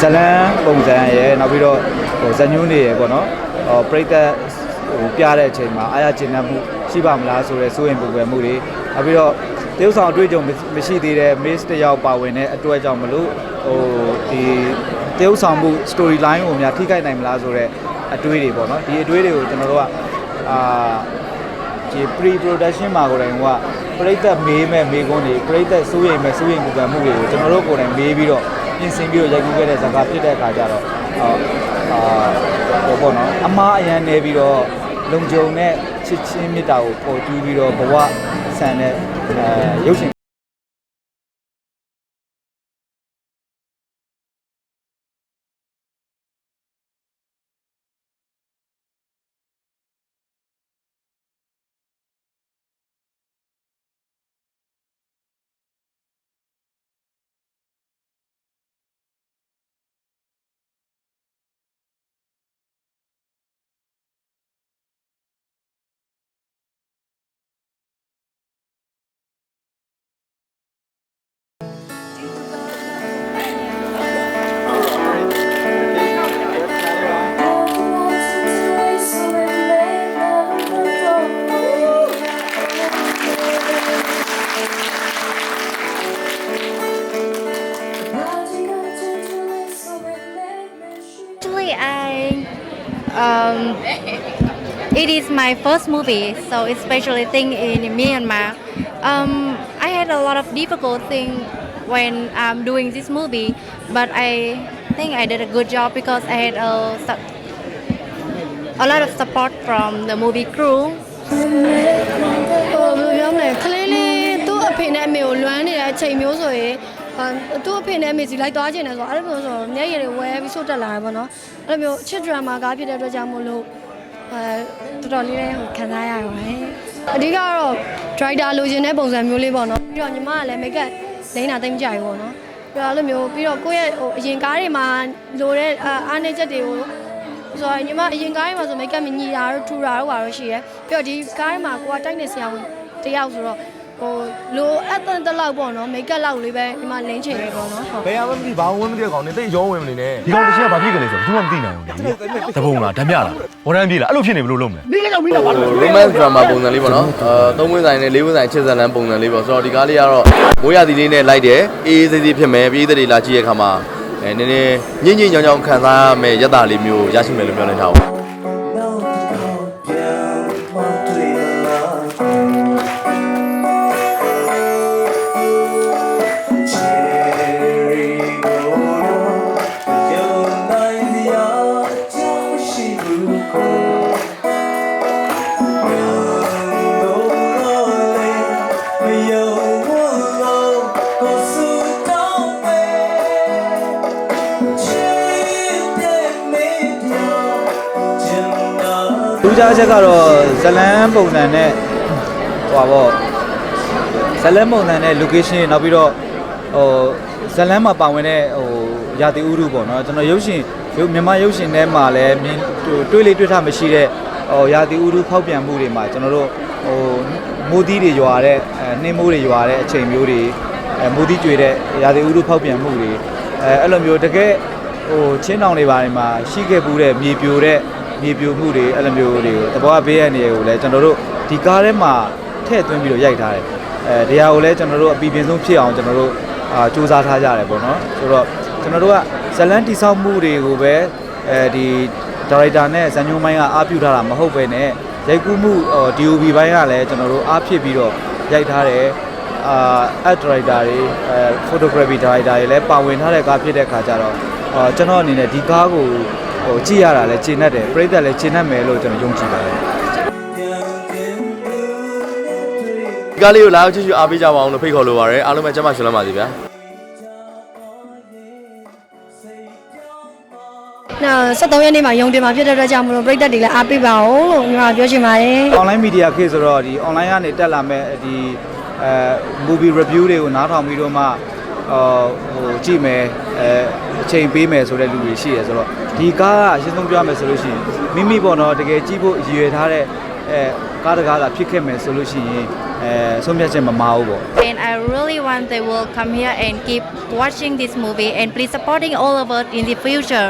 ဇလန်းပုံစံရဲ့နောက်ပြီးတော့ဇညွန်းတွေရဲ့ပေါ့နော်ပရိသတ်ပြတဲ့အချိန်မှာအားရကျဉ်းမှုရှိပါမလားဆိုရဲစိုးရင်ပူပယ်မှုတွေနောက်ပြီးတော့တရုတ်ဆောင်အတွေ့အကြုံမရှိသေးတဲ့ miss တယောက်ပါဝင်တဲ့အတွက်ကြောင့်မလို့ဒီတရုတ်ဆောင်မှု story line ကိုများထိခိုက်နိုင်မလားဆိုရဲအတွေးတွေပေါ့နော်ဒီအတွေးတွေကိုကျွန်တော်တို့ကဒီ pre production မှာကိုယ်တိုင်ကပရိသတ်မေးမဲ့မေးခွန်းတွေပရိသတ်စိုးရိမ်မဲ့စိုးရိမ်ပူပန်မှုတွေကိုကျွန်တော်တို့ကိုယ်တိုင်မေးပြီးတော့ပြင်ဆင်ပြီးတော့ရိုက်ကူးခဲ့တဲ့ဇာတ်ကားဖြစ်တဲ့အခါကျတော့ဟိုပေါ့နော်အမားအရန်နေပြီးတော့လုံခြုံတဲ့ချစ်ချင်းမေတ္တာကိုပေါ်တူးပြီးတော့ဘဝဆန်တဲ့ရုပ်ရှင်It is my first movie, so especially thing in Myanmar. I had a lot of difficult thing when doing this movie, but I think I did a good job because I had a lot of support from the movie crew. ပြောမယ်ခလေးလေးသူ့အဖေနဲ့အမေကိုလွမ်းနေတဲ့အချိန်မျိုးဆိုရင်သူ့အဖေနဲ့အမေစီလိုက်သွားခြင်းနဲ့ဆိုအဲ့လိုမျိုးဆိုမျက်ရည်တွေဝဲပြီးဆုတ်တက်လာတယ်ပေါ့နော်အဲ့လိုမျိုးချစ်ဒရမာကားဖြစ်တဲ့အတွက်ကြောင့်မို့လို့တော်တော်လေးလည်းခံစားရပါတယ်အဓိကတော့ driver လိုချင်တဲ့ပုံစံမျိုးလေးပေါ့နော်ပြီးတော့ညီမကလည်း make up လိမ့်တာတိတ်မကြိုက်ဘူးပေါ့နော်ပြီးတော့အဲ့လိုမျိုးပြီးတော့ကိုယ့်ရဲ့အရင်ကားတွေမှာလိုတဲ့အားနည်းချက်တွေကိုဆိုတော့ညီမအရင်ကားတွေမှာဆို make up မညီတာတို့ထူတာတို့ပါတော့ရှိရဲပြီးတော့ဒီကားတွေမှာကိုကတိုက်နေဆရာဝန်တယောက်ဆိုတော့ဟိုလိုအပ်တဲ့လောက်ပေါ့နော် make up လောက်လေးပဲညီမလင်းချင်တယ်ပေါ့နော်ဟုတ်ဘယ်အောင်မသိဘာဝင်မသိတဲ့ကောင်နေတိတ်ရောဝင်မနေနဲ့ဒီကောင်တစ်ချက်ဘာဖြစ်ကြလဲဆိုတော့သူမှမသိနိုင်ဘူးတပုံလားဓာတ်မြလားဝရမ်းပြေးလားအဲ့လိုဖြစ်နေဘယ်လိုလုပ်မလဲမိကတော့မိတော့ပါလို့ romance drama ပုံစံလေးပေါ့နော်သုံးဝင်းဆိုင်နဲ့လေးဝင်းဆိုင်ချစ်ဇလန်းပုံစံလေးပေါ့ဆိုတော့ဒီကားလေးကတော့မိုးရသီလေးနဲ့လိုက်တယ်အေးအေးဆေးဆေးဖြစ်မယ်ပြည်သက်တွေလာကြည့်ရတဲ့အခါမှာနည်းနည်းညင်ညင်ညောင်ညောင်ခံစားရမယ်ရက်တာလေးမျိုးရရှိမယ်လို့ပြောနေထားပါလူကြားချက်ကတော့ဇလန်းပုံစံနဲ့ဟိုပါပေါ့ဇလန်းပုံစံနဲ့ location နောက်ပြီးတော့ဇလန်းမှာပါဝင်တဲ့ရာသီဥတုပေါ့နော်ကျွန်တော်ရုပ်ရှင်မြန်မာရုပ်ရှင်ထဲမှာလည်းတွေးလေတွေ့ထားမရှိတဲ့ရာသီဥတုဖောက်ပြန်မှုတွေမှာကျွန်တော်တို့မိုးသီးတွေရွာတဲ့နှင်းမိုးတွေရွာတဲ့အချိန်မျိုးတွေမိုးသီးကြွေတဲ့ရာသီဥတုဖောက်ပြန်မှုတွေအဲ့လိုမျိုးတကယ်ချင်းတောင်တွေပါတယ်မှာရှိခဲ့မှုတဲ့မြေပြိုမှုတွေအဲ့လိုမျိုးတွေကိုတဘောဘေးရနေကိုလည်းကျွန်တော်တို့ဒီကားထဲမှာထည့်သွင်းပြီးတော့ရိုက်ထားတယ်တရားကိုလည်းကျွန်တော်တို့အပီပင်ဆုံးဖြစ်အောင်ကျွန်တော်တို့စူးစမ်းထားကြတယ်ပေါ့နော်ဆိုတော့ကျွန်တော်တို့ကဇလန်းတိဆောက်မှုတွေကိုပဲဒီဒါရိုက်တာနဲ့ဇန်ညုံမိုင်းကအားပြုထားတာမဟုတ်ပဲနဲ့ရိုက်ကူးမှုDOB ဘိုင်းကလည်းကျွန်တော်တို့အားဖြစ်ပြီးတော့ရိုက်ထားတယ်act director တွေphotography director တွေလည်းပါဝင်ထားတဲ့ကားဖြစ်တဲ့ခါကျတော့ကျွန်တော်အနေနဲ့ဒီကားကိုကြည့်ရတာလည်းကျေနပ်တယ်ပရိသတ်လည်းကျေနပ်မယ်လို့ကျွန်တော်ယုံကြည်ပါတယ်ဒီကားလေးကိုလာအောင်ကြည့်အားပေးကြပါအောင်လို့ဖိတ်ခေါ်လိုပါတယ်အားလုံးပဲကျမရှင်လမ်းပါစီဗျာ73ရက်နေ့မှာရုံတင်မှာဖြစ်တဲ့အတွက်ကြောင့်မလို့ပြည်သက်တွေလည်းအားပေးပါအောင်လို့ညီမပြောချင်ပါတယ် online media ခေတ်ဆိုတော့ဒီ online ကနေတက်လာမဲ့ဒီmovie review တွေကိုနားထောင်ပြီးတော့မှကြည့်မယ်အချိန်ပေးမယ်ဆိုတဲ့လူတွေရှိတယ်ဆိုတော့ဒီကားကအရှင်းဆုံးပြောရမယ်ဆိုလို့ရှိရင်မိမိပေါ့နော်တကယ်ကြည့်ဖို့ရည်ရွယ်ထားတဲ့ ကားတကားလာဖြစ်ခဲ့မယ်ဆိုလို့ရှိရင်ဆုံးဖြတ်ချက်မမှားဘူးပေါ့ And I really want they will come here and keep watching this movie and please supporting all of us in the future.